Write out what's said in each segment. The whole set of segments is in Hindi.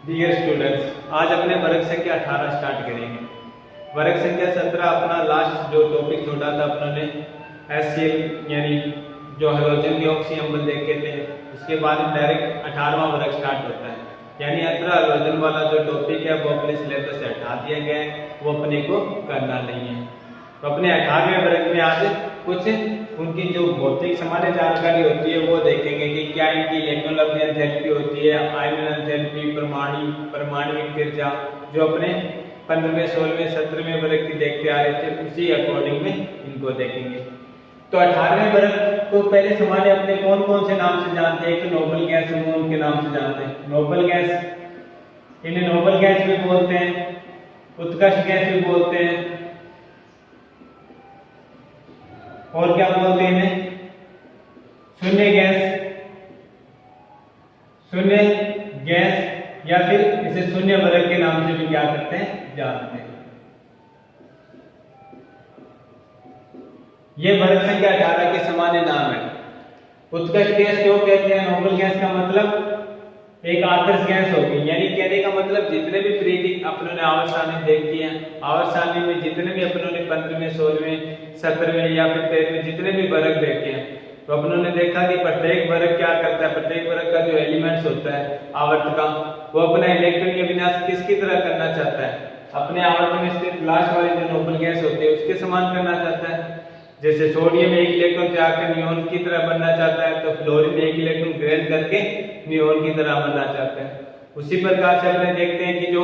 डियर स्टूडेंट्स, आज अपने वर्ग संख्या 18 स्टार्ट करेंगे। वर्ग संख्या 17 अपना लास्ट जो टॉपिक छोड़ा था अपने HCl यानी जो हाइड्रोजन के ऑक्सीजन देखे थे, उसके बाद डायरेक्ट 18वां वर्ग स्टार्ट होता है। यानी 18 हाइड्रोजन वाला जो टॉपिक है वो अपने सिलेबस से हटा दिया गया है, वो अपने को करना नहीं है। तो अपने 18वें वर्ग में आज कुछ उनकी जो भौतिक सामान्य जानकारी होती है वो देखेंगे कि क्या इनकी इलेक्ट्रॉन एंथैल्पी होती है, आयन एंथैल्पी, परमाणविक ऊर्जा, जो अपने 15वें 16वें 17वें वर्ग की देखते आ रहे थे, उसी अकॉर्डिंग में इनको देखेंगे। तो 18वें वर्ग को पहले सामान्य अपने कौन कौन से नाम से जानते हैं? एक नोबल गैस समूह के नाम से जानते हैं। नोबल गैस, इन्हें नोबल गैस भी बोलते हैं, उत्कृष्ट गैस भी बोलते हैं, और क्या बोलते हैं इन्हें? शून्य गैस या फिर इसे शून्य वर्ग के नाम से भी क्या करते हैं, जानते हैं। ये वर्ग संख्या 18 के सामान्य नाम है। उत्कृष्ट गैस क्यों कहते हैं? नोबल गैस का मतलब एक आदर्श गैस होगी, यानी कहने का मतलब जितने भी पीरियडिक अपनों ने आवर्त सारणी देखी है, आवर्त सारणी में जितने भी अपनों ने 15वें 16वें 17वें या फिर 13वें जितने भी वर्ग देखे हैं, तो अपनों ने देखा कि प्रत्येक वर्ग क्या करता है, प्रत्येक वर्ग का जो एलिमेंट्स होता है आवर्त का, वो अपना इलेक्ट्रॉन के विन्यास किसकी तरह करना चाहता है? अपने आवर्त में स्थित लास्ट वाले जो नोबल गैस होते हैं उसके समान करना चाहता है। जैसे सोडियम एक इलेक्ट्रॉन त्याग कर नियोन की तरह बनना चाहता है, तो फ्लोरीन एक इलेक्ट्रॉन ग्रहण करके नियोन की तरह बनना चाहता है। उसी प्रकार से अपने देखते हैं कि जो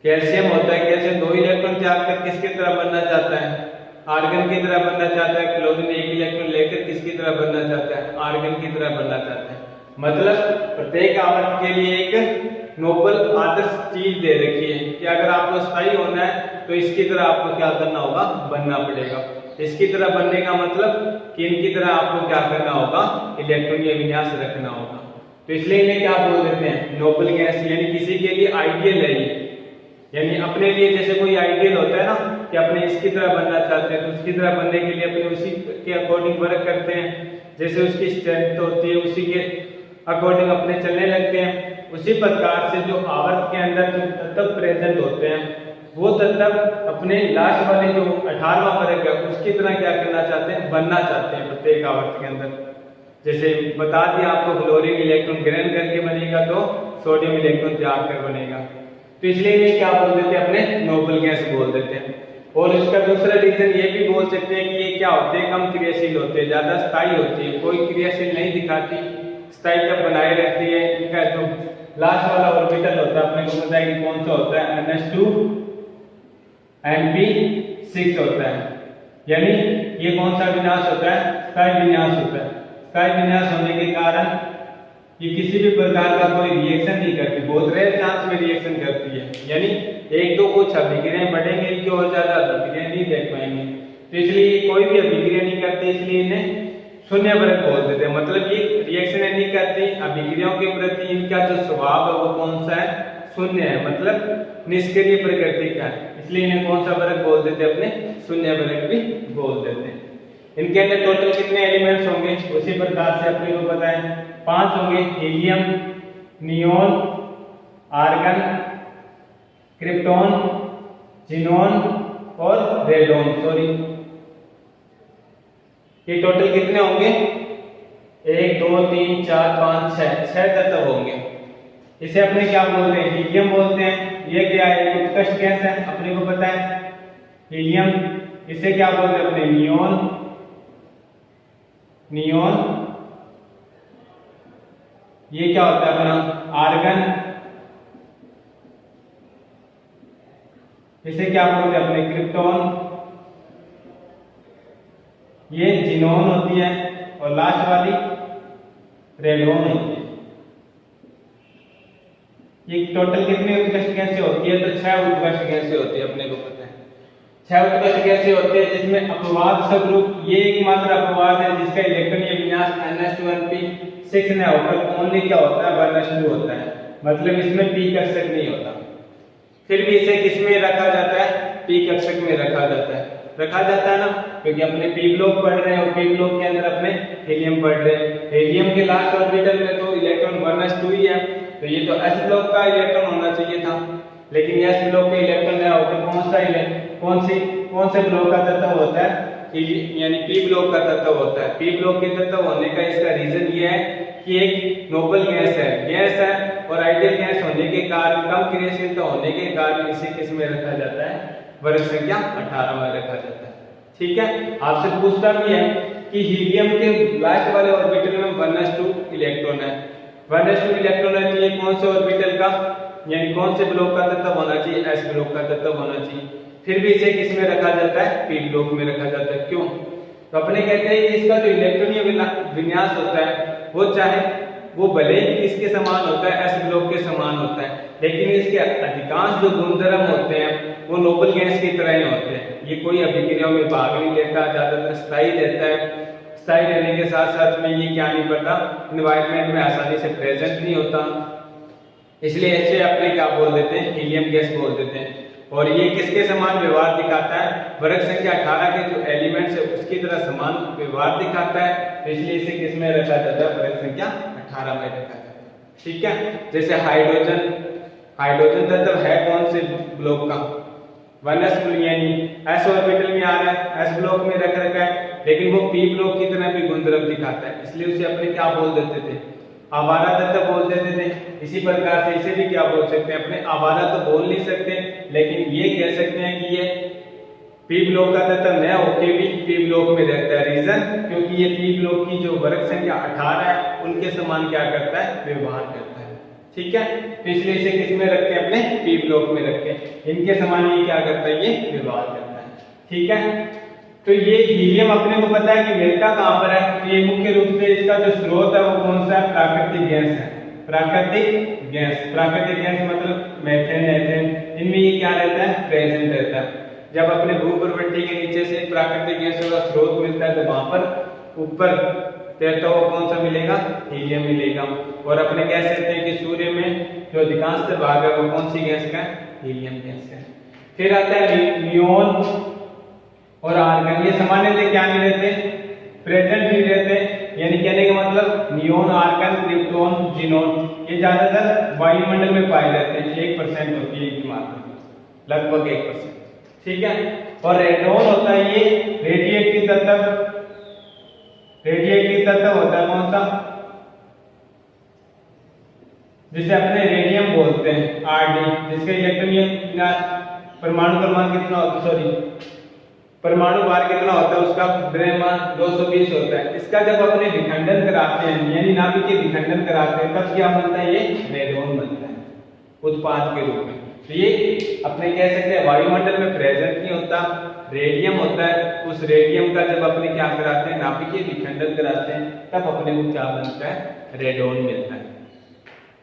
कैल्शियम होता है, कैल्शियम दो इलेक्ट्रॉन त्याग कर किसकी तरह बनना चाहता है? आर्गन की तरह बनना चाहता है। क्लोरीन एक इलेक्ट्रॉन लेकर किसकी तरह बनना चाहता है? आर्गन की तरह बनना चाहता है। मतलब प्रत्येक आवर्त के लिए एक नोबल आदर्श चीज दे रखी है कि अगर आपको स्थायी होना है तो इसकी तरह आपको क्या करना होगा, बनना पड़ेगा। इसकी तरह बनने का मतलब कि इनकी तरह आपको क्या करना होगा, इलेक्ट्रॉन या विन्यास रखना होगा। तो इसलिए इन्हें क्या बोल देते हैं, नोबल गैस। यानी किसी के लिए आइडियल है ये, यानी अपने लिए जैसे कोई आइडियल होता है ना कि अपने इसकी तरह बनना चाहते हैं, तो उसकी तरह बनने के लिए अपने उसी के अकॉर्डिंग वर्क करते हैं। जैसे उसकी स्ट्रेंथ होती है उसी के अकॉर्डिंग अपने चलने लगते हैं। उसी प्रकार से जो आवर्त के अंदर जो तत्व प्रेजेंट होते हैं, वो तत्व अपने लास्ट वाले जो 18वां वर्ग है उसकी तरह क्या करना चाहते हैं, बनना चाहते हैं प्रत्येक आवर्त के अंदर। जैसे बता दिया आपको, फ्लोरीन इलेक्ट्रॉन ग्रहण करके बनेगा तो सोडियम इलेक्ट्रॉन त्याग कर बनेगा। तो इसलिए ये क्या बोल देते हैं, अपने नोबल गैस बोल देते हैं। और इसका दूसरा रीजन ये भी बोल सकते हैं कि ये क्या होते हैं, कम क्रियाशील होते हैं, ज्यादा स्थायी होती है, कोई क्रियाशील नहीं दिखाती, स्थायित्व बनाए रहती है। इनका जो लास्ट वाला ऑर्बिटल होता है अपने को पता है कि कौन सा होता है, NH2 Np6 होता है। यानी ये कौन सा विन्यास होता है, स्थायी विन्यास होता है। स्थायी विन्यास होने के कारण ये किसी भी प्रकार का कोई रिएक्शन नहीं करती, बहुत रेयर चांस में रिएक्शन करती है। यानी एक दो कुछ अभिक्रियाएं बढ़ेंगे, इनकी और ज्यादा अभिक्रिया नहीं देख पाएंगे। तो इसलिए कोई भी अभिक्रिया नहीं करती, इसलिए इन्हें शून्य वर्ग बोल देते हैं। मतलब ये रिएक्शन नहीं करती, अभिक्रियाओं के प्रति इनका जो स्वभाव है वो कौन सा है, शून्य है, मतलब निष्क्रिय प्रकृति का है। इसलिए इन्हें कौन सा वर्ग बोल देते हैं, अपने शून्य वर्ग भी बोल देते हैं। इनके अंदर टोटल कितने एलिमेंट्स होंगे, उसी प्रकार से अपने को पता है 5 होंगे। Helium, neon, argon, krypton, xenon और रेडोन। ये टोटल कितने होंगे, 1 2 3 4 5 6 तत्व होंगे। इसे अपने क्या बोलते हैं, हीलियम बोलते हैं। ये क्या है, उत्कृष्ट गैस है, अपने को पता है हीलियम। इसे क्या बोलते हैं, अपने नियोन। ये क्या होता है अपना आर्गन। इसे क्या बोलते हैं, अपने क्रिप्टॉन। ये जिनोन होती है और लास्ट वाली रेडोन होती है। ये टोटल कितनी उत्कृष्ट गैसें होती है, तो 6 उत्कृष्ट गैसें होती है, अपने को पता है 6 उत्कृष्ट गैसें होती है, जिसमें अपवाद स्वरूप ये एकमात्र अपवाद है जिसका इलेक्ट्रॉन विन्यास NH2Np6 न होकर ओनली क्या होता है, 1s2 होता है। मतलब इसमें p कक्षक नहीं होता। फिर भी इसे किसमें रखा जाता है, p कक्षक में रखा जाता है ना, क्योंकि अपने p ब्लॉक पढ़ रहे हैं और p ब्लॉक के अंदर अपने हीलियम पढ़ रहे हैं। हीलियम के लास्ट ऑर्बिटल में तो इलेक्ट्रॉन 1s2 ही है, तो ये तो एस ब्लॉक का इलेक्ट्रॉन होना चाहिए था, लेकिन एस ब्लॉक के इलेक्ट्रॉन क्या होते हैं, कौन से ब्लॉक का तत्व होता है, यानी पी ब्लॉक का तत्व होता है। पी ब्लॉक के तत्व होने का इसका रीजन ये है कि एक नोबल गैस है और आइडियल गैस होने के कारण, कम क्रियाशीलता होने के कारण इसे किस में रखा जाता है, वर्ग संख्या 18 में रखा जाता है। ठीक है, आपसे पूछता भी है कि हीलियम के लास्ट वाले ऑर्बिटल में 1s2 इलेक्ट्रॉन है। 1s2 इलेक्ट्रॉन है, तो ये कौन से ऑर्बिटल का, यानी कौन से ब्लॉक का तत्व होना चाहिए, एस ब्लॉक का तत्व होना चाहिए। फिर भी इसे किस में रखा जाता है, पी ब्लॉक में रखा जाता है। क्यों? तो अपने कहते हैं कि इसका जो इलेक्ट्रॉनीय विन्यास होता है वो भले ही किसके समान होता है, एस ब्लॉक के समान होता है, लेकिन इसके अधिकांश जो गुणधर्म होते हैं वो नोबल गैस की तरह ही होते हैं। ये कोई अभिक्रियाओं में भाग नहीं लेता, ज्यादातर स्थायी रहता है। स्थायी रहने के साथ साथ में ये क्या नहीं पड़ता, एनवायरनमेंट में आसानी से प्रेजेंट नहीं होता, इसलिए ऐसे अपने क्या बोल देते हैं, हीलियम गैस बोल देते हैं। और ये किसके समान व्यवहार दिखाता है, वर्ग संख्या 18 के जो एलिमेंट्स है उसकी तरह समान व्यवहार दिखाता है, तो इसलिए इसे किस में रखा जाता है, वर्ग संख्या 18 में रखा जाता है। ठीक है, जैसे हाइड्रोजन तत्व है कौन से ब्लॉक का, 1s यानी एस ऑर्बिटल में आ रहा है, एस ब्लॉक में रख रखा है, लेकिन वो पी ब्लॉक की तरह भी गुणधर्म दिखाता है, इसलिए उसे अपने क्या बोल देते थे, आवारा तत्व बोल देते थे। इसी प्रकार से इसे भी क्या बोल सकते हैं, अपने आवारा तो बोल नहीं सकते, लेकिन ये कह सकते हैं कि ये पी ब्लॉक का तत्व न होके भी पी ब्लॉक में रहता है। रीजन, क्योंकि ये पी ब्लॉक की जो वर्ग संख्या 18 है उनके समान क्या करता है, व्यवहार करता है। ठीक है, तो इसलिए इसे किस में रखते हैं, अपने पी ब्लॉक में रखते हैं, इनके समान ये क्या करता है, ये व्यवहार करता है। ठीक है, तो ये हीलियम अपने को पता है कि मिलता कहां पर है, तो ये मुख्य रूप से इसका जो स्रोत है वो कौन सा है, प्राकृतिक गैस है। प्राकृतिक गैस मतलब मीथेन, एथेन, इनमें ये क्या रहता है, प्रेजेंट रहता है। जब अपने भूगर्भवृत्ति के नीचे से प्राकृतिक गैसों का स्रोत मिलता है तो वहां पर ऊपर तैरता हुआ कौन सा मिलेगा, हीलियम मिलेगा। और अपने कह सकते हैं कि सूर्य में जो अधिकांश भाग है वो कौन सी गैस का है, हीलियम गैस का है। फिर आता है नियोन और आर्गन, ये सामान्यतः क्या नहीं रहते, प्रेजेंट नहीं रहते, यानी कहने का मतलब नियोन, आर्गन, क्रिप्टॉन, जिनोन ये ज्यादातर वायुमंडल में पाए जाते हैं, 1% होती है इनकी मात्रा, लगभग 1%। ठीक है, और रेडोन होता है ये रेडिएटिव तत्व होता है कौन सा, जिसे अपने रेडियम बोलते हैं, Rd, जिसका इलेक्ट्रॉन परमाणु क्रमांक कितना होता है, परमाणु भार कितना होता है उसका, द्रव्यमान 220 होता है। इसका जब अपने विखंडन कराते हैं, यानी नाभिक के विखंडन कराते हैं, तब क्या बनता है, ये रेडोन बनता है उत्पाद के रूप में। तो ये अपने कह सकते हैं वायुमंडल में प्रेजेंट नहीं होता, रेडियम होता है, उस रेडियम का जब अपने क्या कराते हैं, नाभिकीय विखंडन कराते हैं, तब अपने को क्या बनता है, रेडोन मिलता है।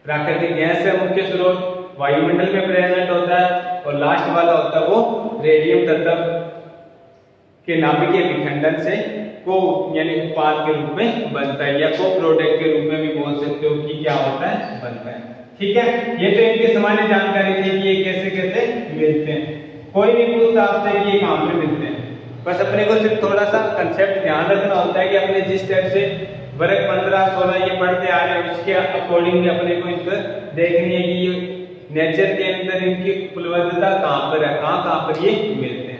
प्राकृतिक गैस है मुख्य स्रोत, वायुमंडल में प्रेजेंट होता है, और लास्ट वाला होता है वो रेडियम तत्व के नाभिकीय विखंडन से को यानी उत्पाद के रूप में बनता है, या को प्रोडक्ट के रूप में भी बोल सकते हो कि क्या होता है, बनता है। ठीक है, ये तो इनकी सामान्य जानकारी थी कि ये कैसे कैसे मिलते हैं। कोई भी पूछता आपसे कि ये कहां पे मिलते हैं, बस अपने को सिर्फ थोड़ा सा कंसेप्ट ध्यान रखना होता है कि अपने जिस टाइप से वर्ग 15, 16 ये पढ़ते आ रहे हैं उसके अकॉर्डिंग अपने को इनको देखनी है कि ये नेचर के अंदर इनकी उपलब्धता कहां पर है, कहां पर ये मिलते हैं।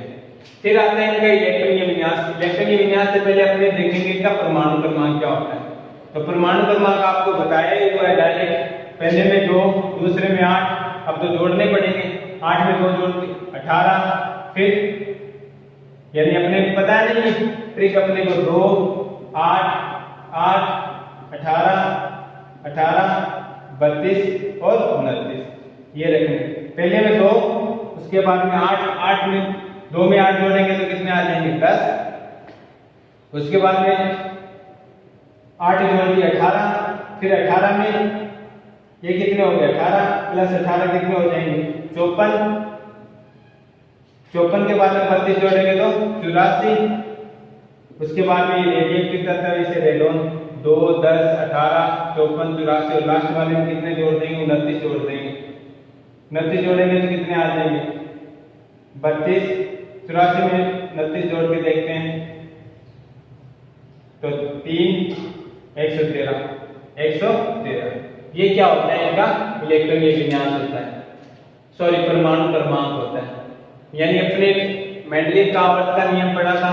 फिर आता है इनका इलेक्ट्रॉनीय विन्यास। इलेक्ट्रॉनीय विन्यास से पहले अपने देखेंगे इनका परमाणु क्रमांक क्या होता है। तो परमाणु क्रमांक आपको बताया ही हुआ है डायरेक्ट, पहले में 2, दूसरे में 8, अब तो जोड़ने पड़ेंगे, 8 में 2 जोड़ 18, फिर यानी अपने को पता नहीं ट्रिक, अपने को 2, 8, 8, 18, 18, 32 और 29 ये रखने। पहले में 2, उसके बाद में 8, 8 में 2 में 8 जोड़ेंगे तो कितने आ जाएंगे, 10। उसके बाद में 8 जोड़ दिए 18, फिर 18 में ये कितने हो गए, 18 प्लस 18 कितने हो जाएंगे, 54। 54 के बाद में 32 जोड़ेंगे तो 84। उसके बाद में रेडिएटिव तत्व इसे रेडोन 2, 10, 18, 54, 84 और लास्ट वाले में कितने जोड़ देंगे, 29 जोड़ देंगे। 29 जोड़ेंगे तो कितने आ जाएंगे, 32। 84 में 29 जोड़ के देखते हैं तो 3, 113, 113। ये क्या होता है, इनका इलेक्ट्रॉनीय विन्यास होता है, सॉरी परमाणु क्रमांक होता है। यानी अपने मेंडलीव का आवर्त का नियम पढ़ा था,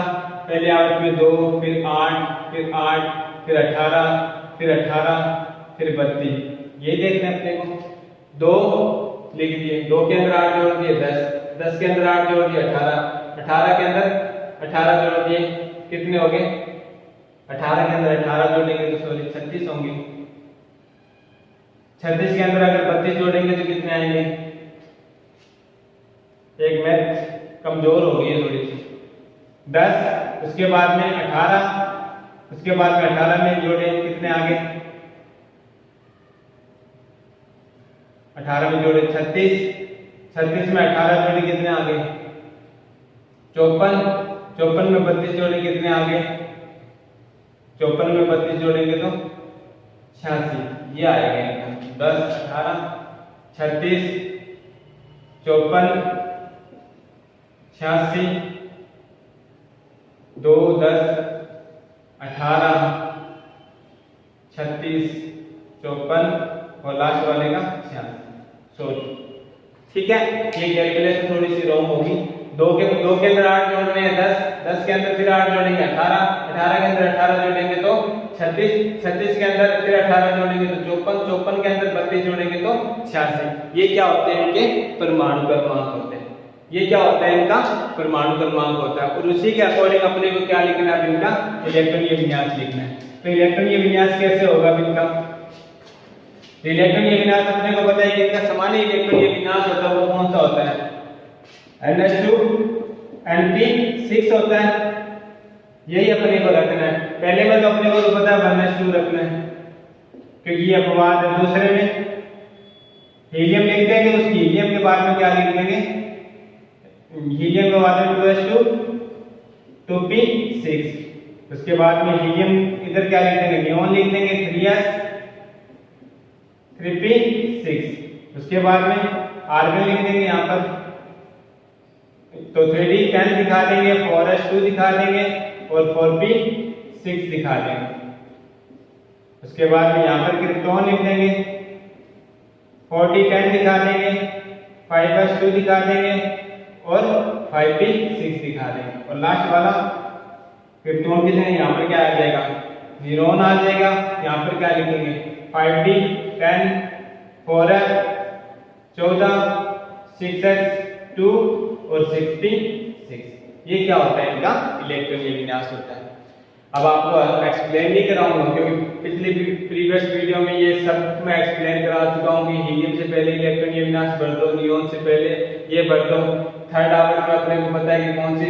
पहले आवर्त में 2, फिर 8, फिर 8, फिर 18, फिर 18, फिर 32। ये देखना है अपने को, 2 लिख दिए, 2 के अंदर 8 जोड़ दिए 10, 10 के अंदर 8 जोड़ दिए 18, 18 के अंदर 18 जोड़ दिए, कितने हो गए, 18 के अंदर 18 जोड़ेंगे तो सॉरी 36 होंगे, 36 के अंदर अगर 32 जोड़ेंगे तो कितने आएंगे, एक मैथ कमजोर हो गई है थोड़ी सी, 10, उसके बाद में 18, उसके बाद में 18 में जोड़े कितने आ गए, 18 में जोड़े 36, 36 में 18 जोड़े कितने आ गए, 54, 54 में 32 जोड़े कितने आ गए, 54 में 32 जोड़ेंगे तो 86, ये आएगा 10, 18, 36, 54, 86, 2, 10, 18, 36, 54 और लास्ट वाले का 86। सॉरी, ठीक है, ये कैलकुलेशन थोड़ी सी रॉन्ग होगी। 2 के अंदर 8 जोड़ने हैं 10, 10 के अंदर फिर 8 जोड़ेंगे 18, 18 के अंदर 18 जोड़ेंगे तो 36, 36 के अंदर फिर 18 जोड़ेंगे तो 54, 54 के अंदर 32 जोड़ेंगे तो 86। ये क्या होते हैं, इनके परमाणु क्रमांक होते हैं। ये क्या होता है, इनका परमाणु क्रमांक होता है। और उसी के अकॉर्डिंग अपने को क्या लिखना है, इनका इलेक्ट्रॉनीय विन्यास लिखना है। तो इलेक्ट्रॉनीय विन्यास कैसे होगा इनका, इलेक्ट्रॉनीय विन्यास अपने को पता है कि इनका सामान्य इलेक्ट्रॉनीय विन्यास होता है वो कौन सा होता है, NH2 NP6 होता है। यही अपने को रखना है। पहले में तो अपने को तो पता है 1s2 रखना है क्योंकि ये अपवाद है। दूसरे में हीलियम लिख देंगे, उस हीलियम के बाद में क्या लिख देंगे, हीलियम के बाद में 2s2 2p6, उसके बाद में हीलियम इधर क्या लिख देंगे, नियोन लिख देंगे 3s 3p6, उसके बाद में आर्गन लिख देंगे यहाँ पर, तो 3d10 दिखा देंगे, 4s2 दिखा देंगे और 4p6 दिखा देंगे। उसके बाद में यहाँ पर क्रिप्टोन लिख देंगे, 4010 दिखा देंगे, 5s2 दिखा देंगे और 5p6 दिखा देंगे। और लास्ट वाला क्रिप्टोन कितने, यहाँ पर क्या आ जाएगा, ज़ीरोन आ जाएगा। यहाँ पर क्या लिखेंगे, 5d10 4s 14 6s2 और 6p6। ये क्या होता है, इनका इलेक्ट्रॉनीय विन्यास होता है। अब आपको एक्सप्लेन नहीं कराऊंगा क्योंकि पिछली प्रीवियस वीडियो में ये सब मैं एक्सप्लेन करा चुका हूँ कि हीलियम से पहले इलेक्ट्रॉनीय विन्यास भर दो, नियोन से पहले ये भर दो। थर्ड आवर्त में अपने को पता है कि कौन सी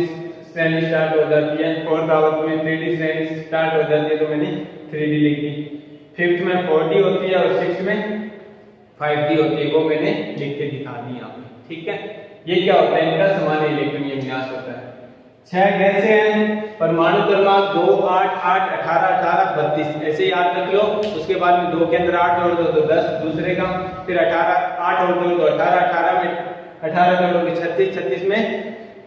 श्रेणी स्टार्ट हो जाती है, फोर्थ आवर्त में 3D श्रेणी स्टार्ट हो जाती है, तो मैंने 3D लिखी। फिफ्थ में 4D होती है और सिक्स्थ में 5D होती है, वो मैंने लिख के दिखा दी यहाँ पे, ठीक है। ये क्या होता है, इनका सामान्य इलेक्ट्रॉनीय विन्यास होता है। 6 गैसें हैं, परमाणु क्रमांक 2 8 8 18 18 32 ऐसे ही याद रख लो। उसके बाद में 2 के अंदर 8 जोड़ दो तो 10 दूसरे का, फिर 18 8 और जोड़ दो 18 18 में 18 जोड़ोगे 36 36 में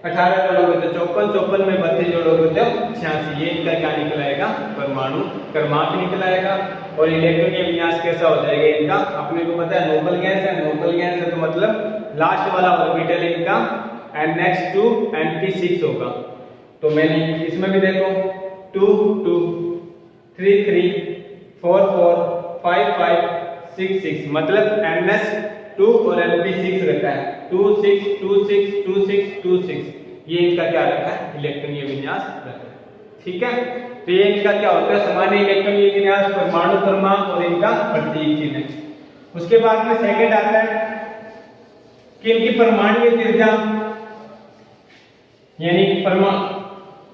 18 जोड़ोगे तो 54 54 में 32 जोड़ोगे तो 86। ये इनका क्या निकलाएगा, परमाणु क्रमांक निकलाएगा। और इलेक्ट्रॉनीय विन्यास कैसा हो जाएगा इनका, अपने को पता है नोबल गैस है, नोबल गैस है तो मतलब लास्ट वाला ऑर्बिटल इनका NH2 NP6 होगा। तो मैंने इसमें भी देखो 2 2 3 3 4 4 5 5 6 6 मतलब NH2 और NP6 रखा है, 2 6 2 6 2 6 2 6। ये इनका क्या रखा है, इलेक्ट्रॉनीय विन्यास रखा है, ठीक है। तो ये इनका क्या होता है, सामान्य इलेक्ट्रॉनीय विन्यास, परमाणु क्रमांक और इनका प्रतीक चिन्ह। उसके बाद में सेकंड आता है कि इनकी परमाणु त्रिज्या यानी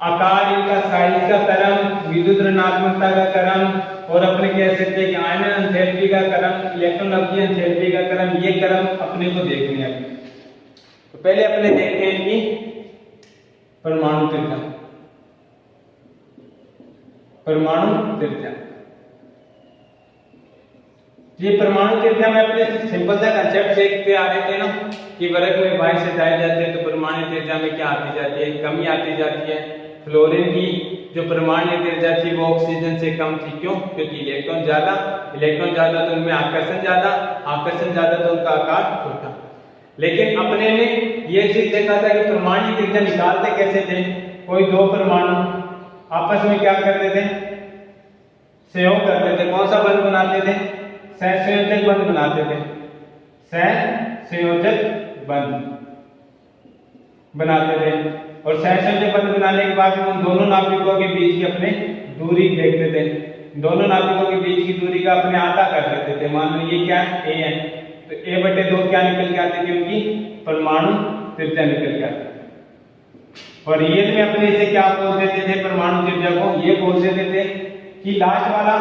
आकार, इनका साइज का क्रम, विद्युत ऋणात्मकता का क्रम और अपने कह सकते हैं कि आयनन एंथैल्पी का क्रम, इलेक्ट्रॉन अवधि एंथैल्पी का क्रम, ये क्रम अपने को देखने हैं। तो पहले अपने देखते हैं इनकी परमाणु त्रिज्या। परमाणु त्रिज्या, ये परमाणु त्रिज्या में अपने सिंपल सा कंसेप्ट देखते आ रहे थे ना कि वर्ग में y से जाए जाते हैं तो परमाणु त्रिज्या में क्या आती जाती है, कमी आती जाती है। फ्लोरीन की जो परमाणु त्रिज्या थी वो ऑक्सीजन से कम थी। क्यों? क्योंकि इलेक्ट्रॉन ज्यादा तो उनमें आकर्षण ज्यादा तो उनका आकार छोटा। लेकिन अपने ने ये चीज देखा था कि परमाणु त्रिज्या निकालते कैसे थे। कोई दो परमाणु आपस में क्या करते थे? सहयोग करते थे। कौन सा बंध बनाते थे? सहसंयोजक बंध बनाते थे। सहसंयोजक बंध बनाते थे और सहसंयोजक बंध बनाने के बाद उन दोनों नाभिकों के बीच की अपने दूरी देखते थे। दोनों नाभिकों के बीच की दूरी का अपने आधा कर देते थे। मान लो ये क्या है? ए है, तो a/2 क्या निकल के आती थी? उनकी परमाणु त्रिज्या निकल के आती थी। और रियल में अपने इसे क्या बोल देते थे? परमाणु त्रिज्या को ये बोल देते थे कि लास्ट वाला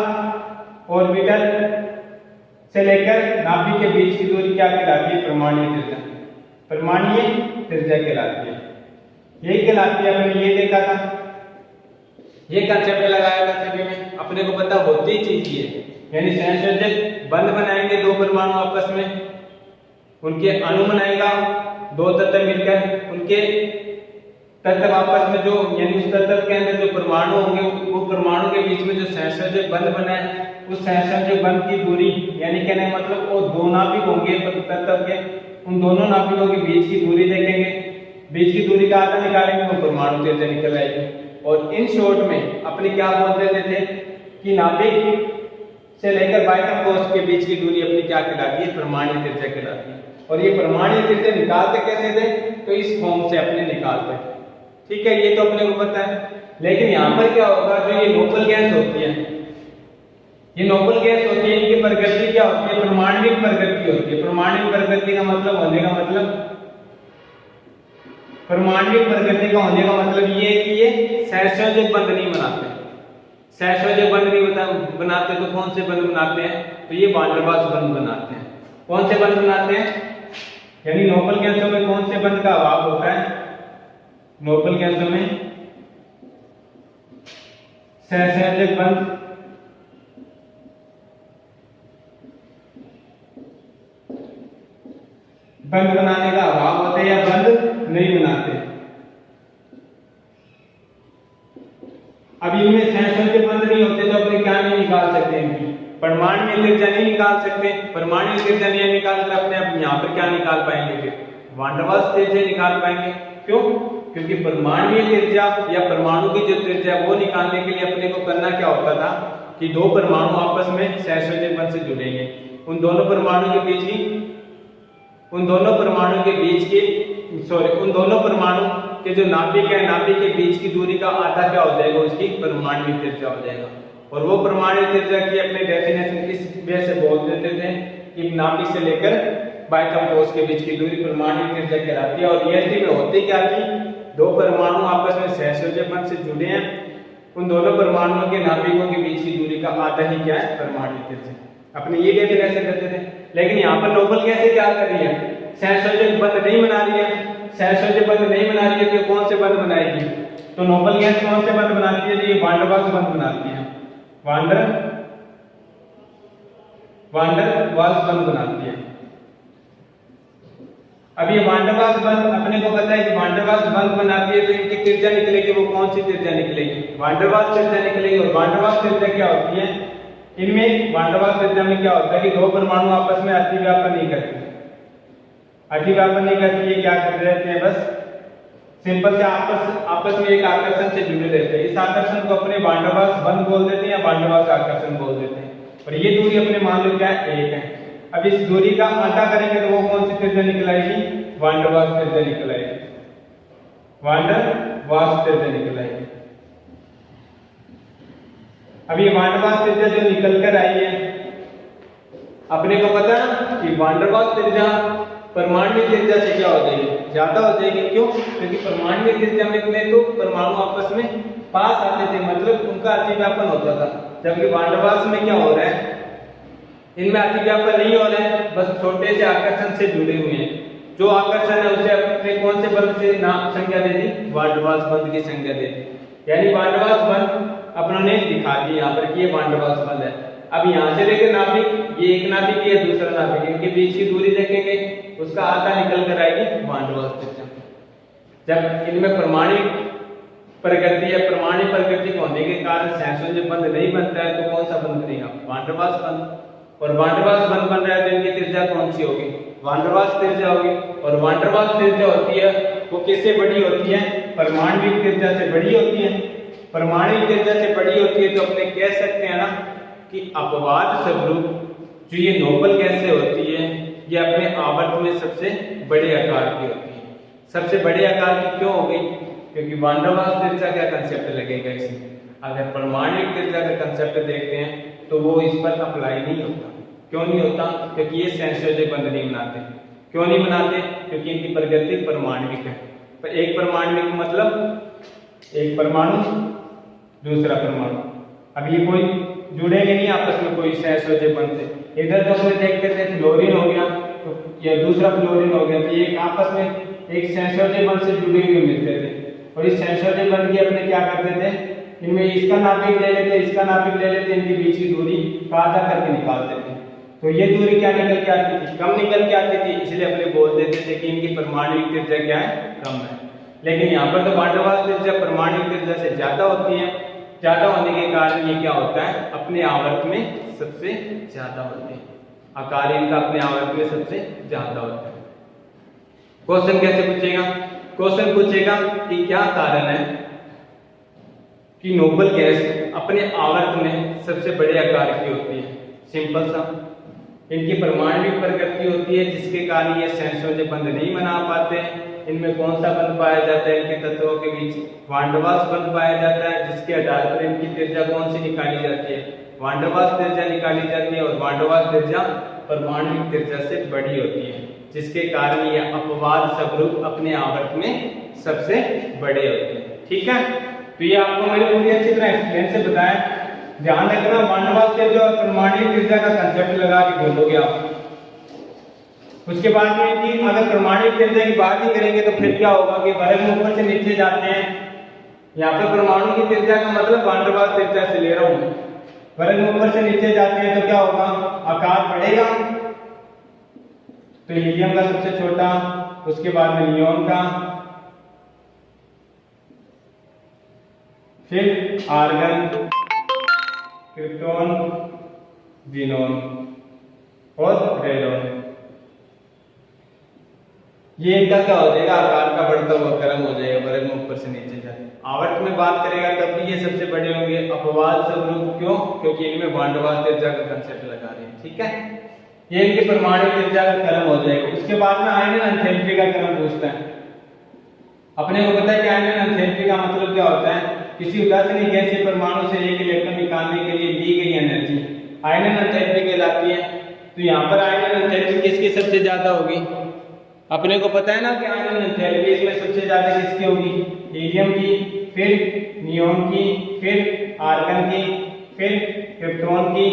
ऑर्बिटल से लेकर नाभिक के बीच की दूरी क्या कहलाती है? परमाणु त्रिज्या। परमाणु त्रिज्या कहलाती है। यही कहलाती है। हमने ये देखा था, ये कंसेप्ट लगाया था सभी में। अपने को पता होती चीज ये, यानी सहसंयोजक बंध बनाएंगे दो परमाणु आपस में, उनके अणु बनाएगा दो तत्व मिलकर, उनके तत्व आपस में जो यानी उस तत्व के अंदर जो परमाणु होंगे वो परमाणु के बीच में जो सहसंयोजक बंध बना है उस सहसंयोजक बंध की दूरी यानी कहने का मतलब वो दो नाभिक होंगे तत्व के, उन दोनों नाभिकों के बीच की दूरी देखेंगे, बीच की दूरी का आधा निकालेंगे, वो परमाणु त्रिज्या निकल आएगी। और इन शॉर्ट में अपने क्या बोल देते थे कि नाभिक से लेकर बाह्यतम कोश के बीच की दूरी अपनी क्या कहलाती है? परमाणु त्रिज्या कहलाती है। और ये परमाणु त्रिज्या निकालते कैसे थे? तो इस फॉर्म से अपने निकालते। ठीक है, ये तो अपने को पता है। लेकिन यहाँ पर क्या होगा? जो ये नोबल गैस होती है, ये नोबल गैस होती है, इनकी प्रकृति क्या होती है? परमाणविक प्रकृति होती है। परमाणविक प्रकृति का मतलब होने का मतलब परमाणविक प्रकृति का होने का मतलब ये है कि ये सहसंयोजक बंध नहीं बनाते। सहसंयोजक बंध नहीं बनाते तो कौन से बंध बनाते हैं? तो ये वान डर वाल्स बंध बनाते हैं। कौन से बंध बनाते हैं? यानी नोबल गैसों में कौन से बंध का अभाव होता है? नोबल गैसों में सहसंयोजक बंध बनाने का अभाव होता है या बंध नहीं बनाते। अब इनमें सहसंयोजक बंध नहीं होते तो अपने क्या नहीं निकाल सकते? इनकी परमाणु त्रिज्या नहीं निकाल सकते। परमाणु त्रिज्या नहीं निकाल कर अपने आप यहाँ पर क्या निकाल पाएंगे? फिर वान डर वाल्स त्रिज्या निकाल पाएंगे। क्यों? क्योंकि परमाणु त्रिज्या या परमाणु की जो त्रिज्या वो निकालने के लिए अपने को करना क्या होता था कि दो परमाणु आपस में सहसंयोजक बंध से जुड़ेंगे, उन दोनों परमाणु के बीच के जो नाभिक है, नाभिक के बीच की दूरी का आधा क्या हो जाएगा? उसकी परमाणु त्रिज्या हो जाएगा। और वो परमाणु त्रिज्या की अपने डेफिनेशन इस वे से बोल देते थे कि नाभिक से लेकर बाह्यतम कोश के बीच की दूरी परमाणु त्रिज्या कहलाती है। और रियलिटी में होती क्या थी? दो परमाणु आपस में सहसंयोजक बंध से जुड़े हैं, उन दोनों परमाणुओं के नाभिकों के बीच की दूरी का आधा ही क्या है? परमाणु त्रिज्या। अपने ये डेफिनेशन करते थे। लेकिन यहाँ पर नोबल गैस क्या कर रही है? सहसंयोजक बंध नहीं बना रही है। सहसंयोजक बंध नहीं बना रही है तो कौन से बंध बनाएगी? तो नोबल गैस कौन से बंध बनाती है? ये वान डर वाल्स बंध बनाती है। वान डर वाल्स बंध बनाती है। अब ये वान डर वाल्स बंध अपने को पता है कि वान डर वाल्स बंध बनाती है तो इनकी त्रिज्या निकलेगी। वो कौन सी त्रिज्या निकलेगी? वान डर वाल्स त्रिज्या निकलेगी। और वान डर वाल्स त्रिज्या क्या होती है? इनमें वान डर वाल्स त्रिज्या में क्या होता है कि दो परमाणु आपस में अतिव्यापन नहीं करते। अतिव्यापन नहीं करती है, क्या करते रहते हैं? बस सिंपल से आपस में एक आकर्षण से जुड़े रहते हैं। इस आकर्षण को अपने वान डर वाल्स बंध बोल देते हैं या वान डर वाल्स आकर्षण बोल देते हैं। और ये दूरी अपने मान लो क्या है? 1 है। अब इस दूरी का आधा करेंगे तो वो कौन सी त्रिज्या निकल आएगी? वान डर वाल्स त्रिज्या निकल आएगी। वान डर वाल्स त्रिज्या निकल आएगी। अब ये वान डर वाल्स त्रिज्या जो निकल कर आई है अपने को पता है कि वान डर वाल्स त्रिज्या परमाणु त्रिज्या से क्या हो जाएगी? ज्यादा हो जाएगी। क्यों? क्योंकि परमाणु त्रिज्या में तो परमाणु आपस में पास आते थे, मतलब उनका अतिव्यापन होता था। जबकि वान डर वाल्स में क्या हो रहा है? इनमें अतिव्यापन नहीं हो रहा है, बस छोटे से आकर्षण से जुड़े हुए हैं। जो आकर्षण है उसे अपने कौन से बंध से नाम संज्ञा दे दी? वान डर वाल्स बंध की संज्ञा दे दी। यानी वान डर वाल्स बंध अपनों ने दिखा दी यहाँ पर कि ये वान डर वाल्स बंध है। अब यहाँ से लेकर नाभिक, ये एक नाभिक है दूसरा नाभिक, इनके बीच की दूरी देखेंगे उसका आधा निकल कर आएगी वान डर वाल्स त्रिज्या। जब इनमें प्रकृति या परमाणु प्रकृति होने के कारण सहसंयोजक बंध नहीं बनता है, तो कौन सा बंध बनेगा? वान डर वाल्स बंध। और वान डर वाल्स बंध बन रहा है तो इनकी त्रिज्या कौन सी होगी? वान डर वाल्स त्रिज्या होगी। और वान डर वाल्स त्रिज्या होती है वो किससे बड़ी होती है? परमाणविक त्रिज्या से बड़ी होती है। परमाणविक त्रिज्या से बड़ी होती है तो अपने कह सकते हैं ना कि अपवाद स्वरूप जो ये नोबल गैसें होती है ये अपने आवर्त में सबसे बड़े आकार की होती है। सबसे बड़े आकार की क्यों हो गई? क्योंकि वान डर वाल्स त्रिज्या का कंसेप्ट लगेगा इसमें। अगर परमाणविक त्रिज्या का कंसेप्ट देखते हैं तो वो इस पर अप्लाई नहीं होता। क्यों नहीं होता? क्योंकि ये सहसंयोजक बंध नहीं बनाते। क्यों नहीं बनाते? क्योंकि इनकी प्रकृति परमाणविक है। पर एक परमाणविक मतलब एक परमाणु दूसरा परमाणु, अब ये कोई जुड़ेंगे नहीं आपस में कोई सहसंयोजक बंध से। इधर तो अपने देखते थे फ्लोरीन हो गया तो या दूसरा फ्लोरीन हो गया, तो ये आपस में एक सहसंयोजक बंध से जुड़े हुए मिलते थे। और इस सहसंयोजक बंध की अपने क्या करते थे, इनमें इसका नाभिक ले लेते, इसका नाभिक ले लेते, इनके बीच की दूरी का आधा करके निकालते थे। तो ये दूरी क्या निकल के आती थी? कम निकल के आती थी, इसलिए अपने बोल देते थे कि इनकी परमाणविक त्रिज्या क्या है? कम है। लेकिन यहाँ पर तो वान डर वाल्स त्रिज्या परमाणविक त्रिज्या से ज्यादा होती है। ज्यादा होने के कारण ये क्या होता है? अपने आवर्त में सबसे ज्यादा होते हैं। आकार इनका अपने आवर्त में सबसे ज्यादा होता है। क्वेश्चन कैसे पूछेगा? क्वेश्चन पूछेगा कि क्या कारण है कि नोबल गैस अपने आवर्त में सबसे बड़े आकार की होती है? सिंपल सा, इनकी परमाणविक प्रकृति होती है जिसके कारण ये सहसंयोजक बंध नहीं बना पाते हैं। इनमें कौन सा बंध पाया जाता है? इनके तत्वों के बीच वान डर वाल्स बंध पाया जाता है, जिसके आधार पर इनकी त्रिज्या कौन सी निकाली जाती है? वान डर वाल्स त्रिज्या निकाली जाती है। और वान डर वाल्स त्रिज्या परमाणविक त्रिज्या से बड़ी होती है, जिसके कारण ये अपवाद स्वरूप अपने आवर्त में सबसे बड़े होते हैं। ठीक है, तो ये आपको मैंने पूरी अच्छी तरह एक्सप्लेन से बताया। ध्यान रखना, वान डर वाल्स त्रिज्या और परमाणविक त्रिज्या का कंसेप्ट लगा के बोलोगे आप। उसके बाद में कि अगर परमाणविक त्रिज्या की बात ही करेंगे तो फिर क्या होगा कि वर्ग में ऊपर से नीचे जाते हैं। यहाँ पे परमाणु की त्रिज्या का मतलब वान डर वाल्स त्रिज्या से ले रहा हूं। वर्ग में ऊपर से नीचे जाते हैं तो क्या होगा? आकार बढ़ेगा। तो हीलियम का सबसे छोटा, उसके बाद में नियोन का, फिर आर्गन, क्रिप्टॉन, ज़ीनॉन और रेडॉन। ये इनका क्या हो जाएगा? आकार का बढ़ता हुआ क्रम हो जाएगा वर्ग में ऊपर से नीचे जाए। आवर्त में बात करेगा तब भी ये सबसे बड़े होंगे। अपवाद स्वरूप क्यों? क्योंकि इनमें वान डर वाल्स त्रिज्या का कंसेप्ट लगा रहे हैं। ठीक है, ये इनके परमाणु त्रिज्या का क्रम हो जाएगा। उसके बाद में आयनन एंथैल्पी का क्रम पूछता है। अपने को पता है कि आयनन एंथैल्पी का मतलब क्या होता है? किसी उदासीन गैसीय परमाणु से एक इलेक्ट्रॉन निकालने के लिए दी गई एनर्जी आयनन एंथैल्पी कहलाती है। तो यहाँ पर आयनन एंथैल्पी किसकी सबसे ज्यादा होगी? अपने को पता है ना कि आयनन एंथैल्पी इसमें सबसे ज्यादा किसकी होगी? हीलियम की, फिर नियोन की, फिर आर्गन की, फिर क्रिप्टॉन की,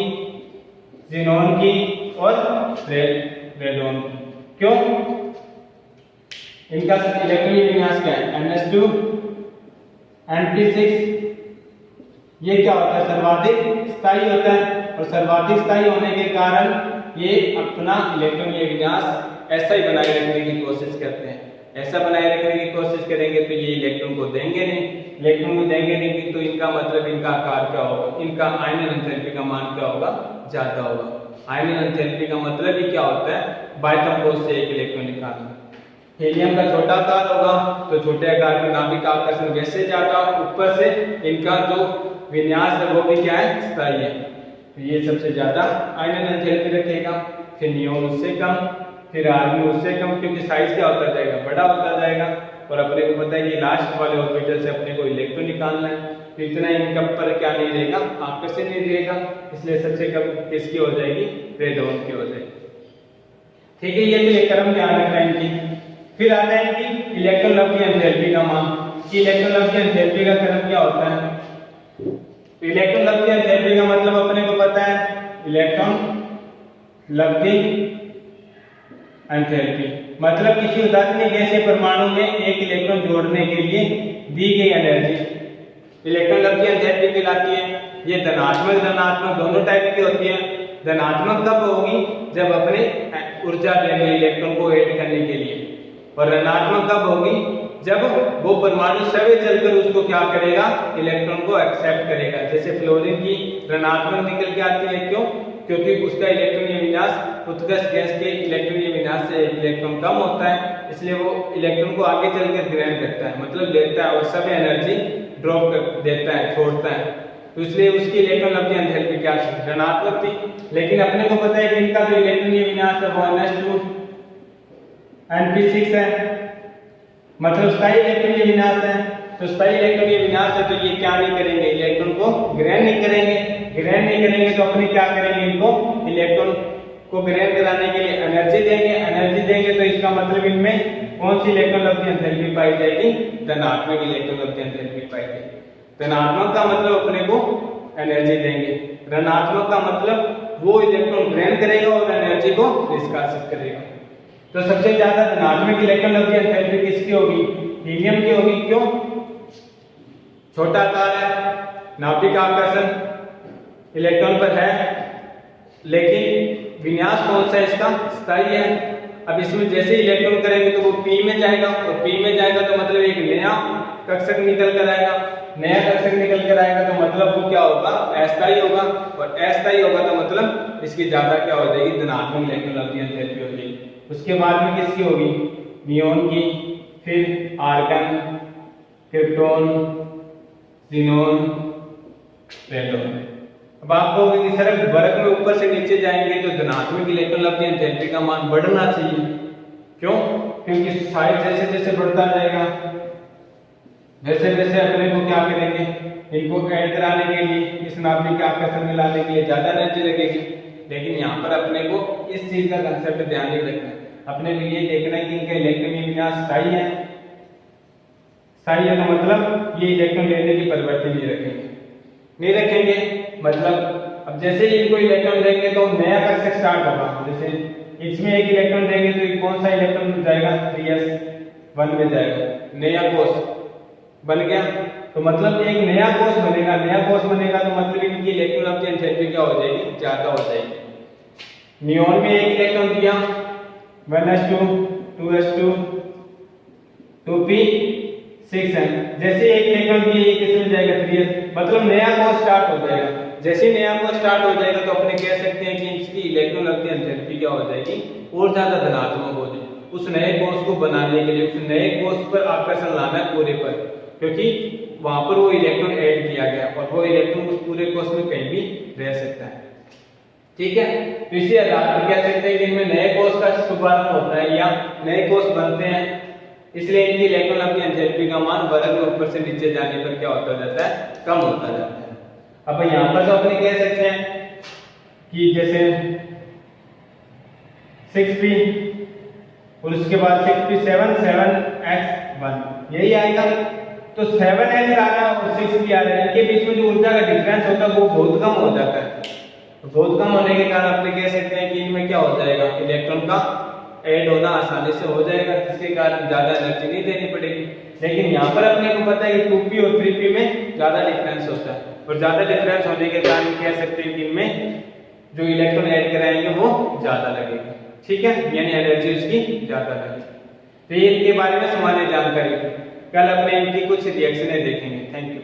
ज़ीनॉन की और रेडॉन की। क्यों? इनका इलेक्ट्रॉन विन्यास क्या है? NH2 N3 ये क्या होता है? सर्वाधिक स्थायी होता है। और सर्वाधिक स्थायी होने के कारण ये अपना इलेक्ट्रॉन विन्यास ऐसा ही बनाए रखने की कोशिश करते हैं। ऐसा बनाए रखने की कोशिश करेंगे तो ये इलेक्ट्रॉन को देंगे नहीं। इलेक्ट्रॉन को देंगे नहीं तो इनका मतलब इनका आकार क्या होगा? इनका आयनन एंथैल्पी का मान क्या होगा? ज्यादा होगा। आयनन एंथैल्पी का मतलब ही क्या होता है? बाय कंपोज से एक इलेक्ट्रॉन निकालना। हीलियम का छोटा आकार होगा तो छोटे आकार में नाभिक आकर्षण वैसे ज्यादा, ऊपर से इनका जो विन्यास है वो भी क्या है? स्थायी है। तो ये सबसे ज्यादा आयनन एंथैल्पी रखेगा। फिर नियोन उससे कम, फिर आर्गन उससे कम, क्योंकि साइज क्या होता जाएगा? बड़ा होता जाएगा। और अपने को पता है कि लास्ट वाले ऑर्बिटल से अपने को इलेक्ट्रॉन निकालना है, तो इतना इनका पर क्या नहीं रहेगा? आकर्षण नहीं रहेगा। इसलिए सबसे कम किसकी हो जाएगी? रेडॉन की हो जाएगी। ठीक है, ये तो एक क्रम ध्यान रखना है इनकी। फिर आता है कि इलेक्ट्रॉन लब्ध एंथैल्पी का मान। कि इलेक्ट्रॉन लब्ध एंथैल्पी का क्रम क्या होता है? तो इलेक्ट्रॉन लब्ध एंथैल्पी का मतलब अपने को पता है, इलेक्ट्रॉन लब्ध एंथैल्पी मतलब किसी उदासीन गैसीय परमाणु में एक इलेक्ट्रॉन जोड़ने के लिए दी गई एनर्जी इलेक्ट्रॉन लब्ध एंथैल्पी कहलाती है। ये धनात्मक ऋणात्मक दोनों टाइप की होती है। धनात्मक कब होगी? जब अपने ऊर्जा लेंगे इलेक्ट्रॉन को ऐड करने के लिए। और ऋणात्मक कब होगी? जब वो परमाणु स्वयं चलकर उसको क्या करेगा, इलेक्ट्रॉन को एक्सेप्ट करेगा। जैसे फ्लोरीन की ऋणात्मक निकल के आती है, क्यों? क्योंकि उसका इलेक्ट्रॉनीय विन्यास उत्कृष्ट गैस के इलेक्ट्रॉनीय विन्यास से इलेक्ट्रॉन कम होता है, इसलिए वो इलेक्ट्रॉन को आगे चलकर ग्रहण करता है, मतलब लेता है और सब एनर्जी ड्रॉप कर देता है, छोड़ता है। तो इसलिए उसकी इलेक्ट्रॉन लब्धि एंथैल्पी क्या थी, ऋणात्मक थी। लेकिन अपने को पता है कि इनका जो इलेक्ट्रॉनीय विन्यास है वो NH2 Np6 है, मतलब स्थायी इलेक्ट्रॉनीय विन्यास है। तो स्थायी इलेक्ट्रॉनीय विन्यास है तो ये क्या नहीं करेंगे, इलेक्ट्रॉन को ग्रहण नहीं करेंगे। ग्रहण नहीं करेंगे तो अपने क्या करेंगे, इनको इलेक्ट्रॉन को ग्रहण कराने के लिए एनर्जी देंगे। एनर्जी देंगे तो इसका मतलब इनमें कौन सी इलेक्ट्रॉन लब्धि एंथैल्पी पाई जाएगी, धनात्मक इलेक्ट्रॉन लब्धि एंथैल्पी पाई जाएगी। धनात्मक का मतलब अपने को एनर्जी देंगे, ऋणात्मक का मतलब वो इलेक्ट्रॉन ग्रहण करेगा और एनर्जी को निष्कासित करेगा। तो सबसे ज्यादा धनात्मक इलेक्ट्रॉन लब्धि एंथैल्पी किसकी होगी, हीलियम की होगी। क्यों? छोटा आकार है, नाभिक आकर्षण इलेक्ट्रॉन पर है, लेकिन विन्यास कौन सा है इसका, स्थायी है। अब इसमें जैसे इलेक्ट्रॉन करेंगे तो वो P में जाएगा, और P में जाएगा तो मतलब एक नया कक्षक निकल कर आएगा। नया कक्षक निकल कर आएगा तो मतलब वो क्या होगा, अस्थायी होगा, और अस्थायी होगा तो मतलब इसकी ज्यादा क्या हो जाएगी, धनात्मक इलेक्ट्रॉन लब्धि एंथैल्पी हो जाएगी। उसके बाद में किसकी होगी, नियोन की, फिर आर्गन, क्रिप्टॉन, ज़ीनॉन, रेडॉन। अब आप कहोगे कि सर वर्ग में ऊपर से नीचे जाएंगे तो धनात्मक इलेक्ट्रॉन लब्धि एंथैल्पी का मान बढ़ना चाहिए। क्यों? क्योंकि साइज जैसे जैसे बढ़ता जाएगा वैसे वैसे अपने को क्या करेंगे, इनको ऐड कराने के लिए, इस नाभिक के आकर्षण में लाने के लिए ज्यादा एनर्जी लगेगी। लेकिन यहाँ पर अपने को इस चीज का कंसेप्ट ध्यान नहीं रखना है, अपने को ये देखना है कि इनका इलेक्ट्रॉनीय विन्यास स्थायी है। स्थायी है तो मतलब ये इलेक्ट्रॉन लेने की प्रवृत्ति नहीं रखेंगे। मतलब अब जैसे ही इनको इलेक्ट्रॉन देंगे तो नया कक्षक स्टार्ट होगा। जैसे इसमें एक इलेक्ट्रॉन देंगे तो कौन सा इलेक्ट्रॉन जाएगा, 3s1 में जाएगा, नया कोष बन गया। तो मतलब एक नया कोष बनेगा, नया कोष बनेगा तो मतलब इनकी इलेक्ट्रॉन लब्धि एंथैल्पी क्या हो जाएगी, ज्यादा हो जाएगी। नियोन में एक इलेक्ट्रॉन दिया, 1s2 2s2 2p6n, जैसे एक इलेक्ट्रॉन दिए ये किसमें जाएगा, 3s, मतलब नया कोष स्टार्ट हो जाएगा। जैसे ही नया कोष स्टार्ट हो जाएगा तो अपने कह सकते हैं कि इसकी इलेक्ट्रॉन लब्धि एंथैल्पी क्या हो जाएगी, और ज्यादा धनात्मक हो जाएगी। उस नए कोष को बनाने के लिए उस नए कोष पर आकर्षण लाना है पूरे पर, क्योंकि वहां पर वो इलेक्ट्रॉन ऐड किया गया और वो इलेक्ट्रॉन उस पूरे कोष में कहीं भी रह सकता है। ठीक है, तो इसी आधार पर कह सकते हैं कि इनमें नए कोष का शुभारंभ होता है या नए कोष बनते हैं, इसलिए इनकी इलेक्ट्रॉन लब्धि एंथैल्पी का मान वर्ग में ऊपर से नीचे जाने पर क्या होता जाता है, कम होता जाता है। अब यहाँ पर तो अपने कह सकते हैं कि जैसे 6p और उसके बाद 6p7 7x1 यही आएगा। तो 7x आ रहा है और 6p आ रहा है, इनके बीच में जो ऊर्जा का डिफरेंस होता है वो बहुत कम हो जाता है। बहुत कम होने के कारण अपने कह सकते हैं कि इनमें क्या हो जाएगा, इलेक्ट्रॉन का ऐड होना आसानी से हो जाएगा, जिसके कारण ज्यादा एनर्जी नहीं देनी पड़ेगी। लेकिन यहाँ पर अपने को पता है कि 2p और 3p में ज्यादा डिफरेंस होता है, और ज्यादा डिफरेंस होने के कारण कह सकते हैं कि इनमें जो इलेक्ट्रॉन ऐड कराएंगे वो ज्यादा लगेगा। ठीक है, यानी एनर्जी उसकी ज्यादा लगेगी। तो ये इनके बारे में सामान्य जानकारी, कल अपने इनकी कुछ रिएक्शनें देखेंगे। Thank you.